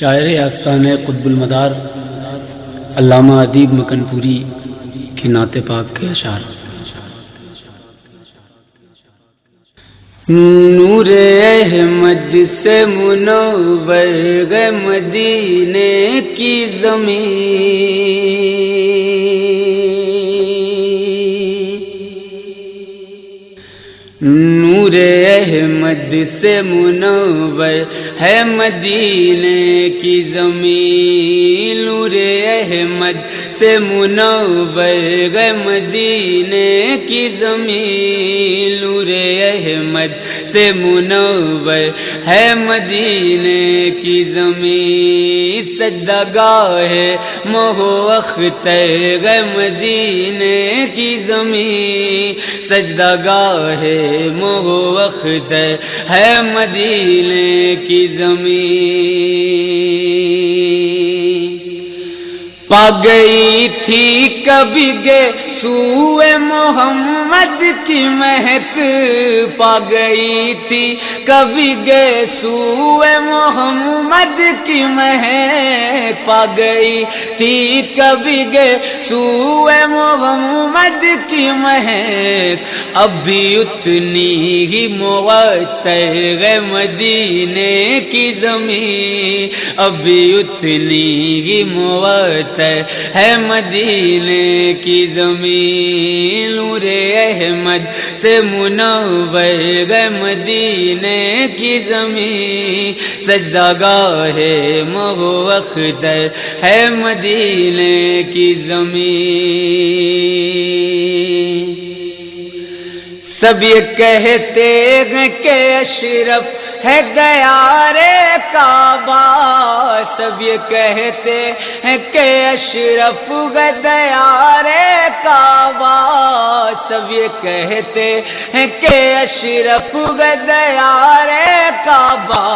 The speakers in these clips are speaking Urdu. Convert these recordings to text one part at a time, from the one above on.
شاعر آستانہ قطب المدار علامہ ادیب مکن پوری کی نعت پاک کے اشعار۔ نور احمد سے منور مدینے کی زمین، نور احمد سے منور ہے مدینے کی زمین، نور احمد سے منور ہے مدینے کی زمین، نور احمد سے منور ہے مدینے کی زمین، سجدہ گاہ مہ اختر ہے مدینے کی زمین، سجدہ گاہ مہ اختر ہے مدینے کی زمین۔ پا گئی تھی کبھی گے سوئے محمد کی مہک، پا گئی تھی کبھی گے سوئے محمد کی مہک، پا گئی تھی کبھی گے سوئے محمد کی مہک، اب بھی اتنی ہی معطر ہے مدینے کی زمین، اب بھی اتنی ہی معطر ہے مدینے کی زمین، نور احمد سے منور ہے مدینے کی زمین، سجدہ گاہ مہ اختر ہے مدینے کی زمین۔ سب یہ کہتے ہیں کہ اشرف ہے دیار کعبہ، سب یہ کہتے ہیں کہ اشرف ہے دیار کعبہ، سب یہ کہتے ہیں کہ اشرف ہے دیار کعبہ،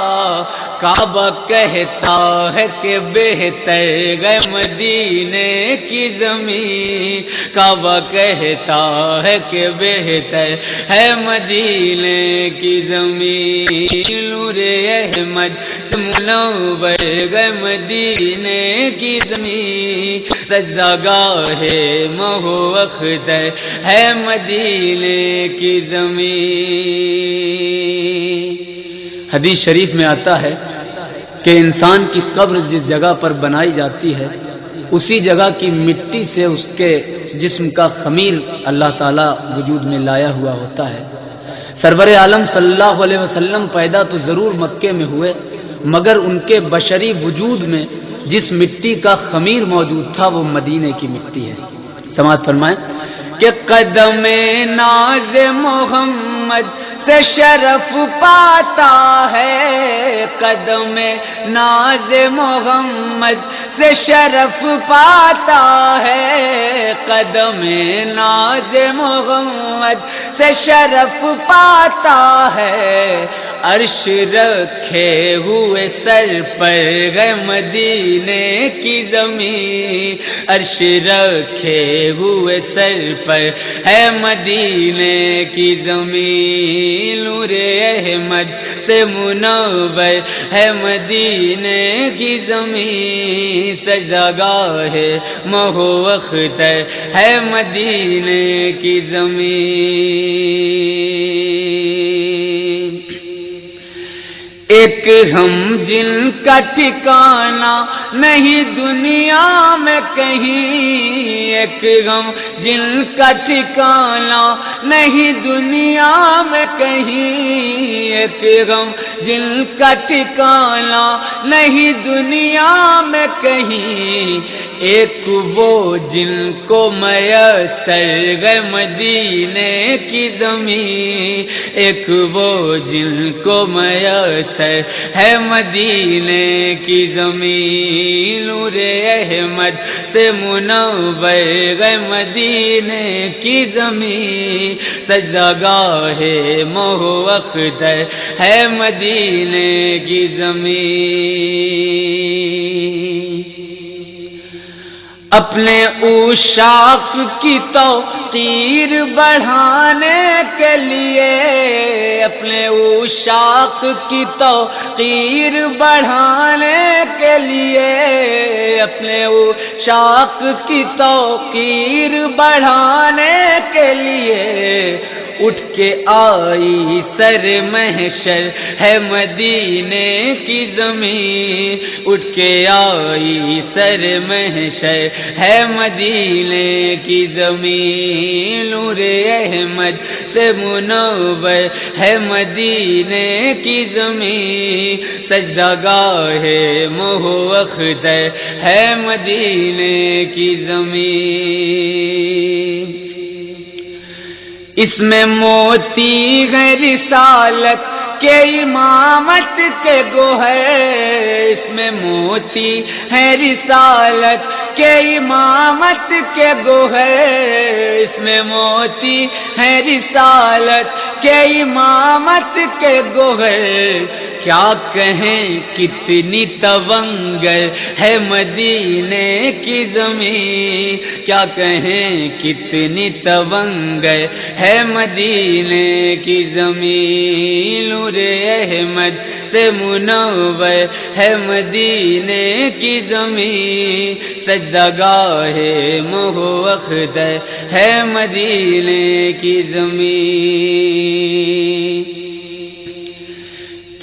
کعبہ کہتا ہے کہ بہتر ہے مدینے کی زمین، کعبہ کہتا ہے کہ بہتر ہے مدینے کی زمین، نور احمد سے منور ہے مدینے کی زمین، سجدہ گاہ مہ اختر ہے مدینے کی زمین۔ حدیث شریف میں آتا ہے کہ انسان کی قبر جس جگہ پر بنائی جاتی ہے اسی جگہ کی مٹی سے اس کے جسم کا خمیر اللہ تعالیٰ وجود میں لایا ہوا ہوتا ہے۔ سرور عالم صلی اللہ علیہ وسلم پیدا تو ضرور مکے میں ہوئے، مگر ان کے بشری وجود میں جس مٹی کا خمیر موجود تھا وہ مدینے کی مٹی ہے۔ سماعت فرمائیں کہ قدم ناز محمد سے شرف پاتا ہے، قدم ناز محمد سے شرف پاتا ہے، قدم ناز محمد سے شرف پاتا ہے، عرش رکھے ہوئے سر پر ہے مدینے کی زمین، عرش رکھے ہوئے سر پر ہے مدینے کی زمین، نور احمد سے منور ہے مدینے کی زمین، سجدہ گاہ مہ اختر ہے مدینے کی زمین۔ ایک ہم جن کا ٹھکانہ نہیں دنیا میں کہیں، ایک ہم جن کا ٹھکانہ نہیں دنیا میں کہیں، ایک ہم جن کا ٹھکانہ نہیں دنیا میں کہیں، ایک وہ جن کو میسر ہے مدینے کی زمین، ایک وہ جن کو میسر ہے مدینے کی زمین، نور احمد سے منور ہے مدینے کی زمین، سجدہ گاہ مہ اختر ہے مدینے کی زمین۔ اپنے عشاق کی توقیر بڑھانے کے لیے، اپنے عشاق کی توقیر بڑھانے کے لیے، اپنے عشاق کی توقیر بڑھانے کے لیے اٹھ کے آئی سر محشر ہے مدینے کی زمین، اٹھ کے آئی سر محشر ہے مدینے کی زمین، نور احمد سے منور ہے مدینے کی زمین، سجدہ گاہ موہ اختر ہے مدینے کی زمین، اس میں موتی ہے رسالت کے امامت کے گوہر، اس میں موتی ہے رسالت کے امامت کے گوہر، اس میں موتی ہے رسالت کے امامت کے گوہر، کیا کہیں کتنی تونگر ہے مدینے کی زمین، کیا کہیں کتنی تونگر ہے مدینے کی زمین، نور احمد سے منور ہے مدینے کی زمین، سجدہ گاہ موہ اختر ہے مدینے کی زمین،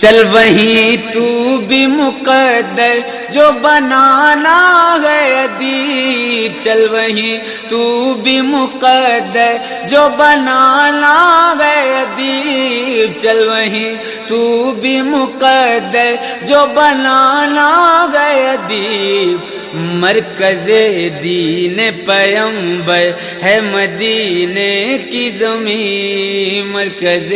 چل وہیں تو بھی مقدر جو بنانا ہے ادیب، چل وہیں تو بھی مقدر جو بنانا ہے ادیب، چل وہیں تو بھی مقدر جو بنانا ہے ادیب، مرکز دین پیمبر ہے مدینے کی زمین، مرکز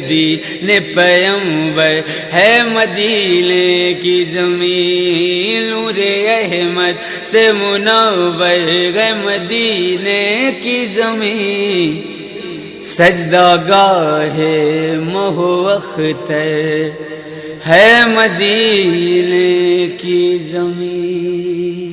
دین پیمبر ہے مدینے کی زمین، نور احمد سے منور ہے مدینے کی زمین، سجدہ گاہ موہ اختر ہے مدینے کی زمین۔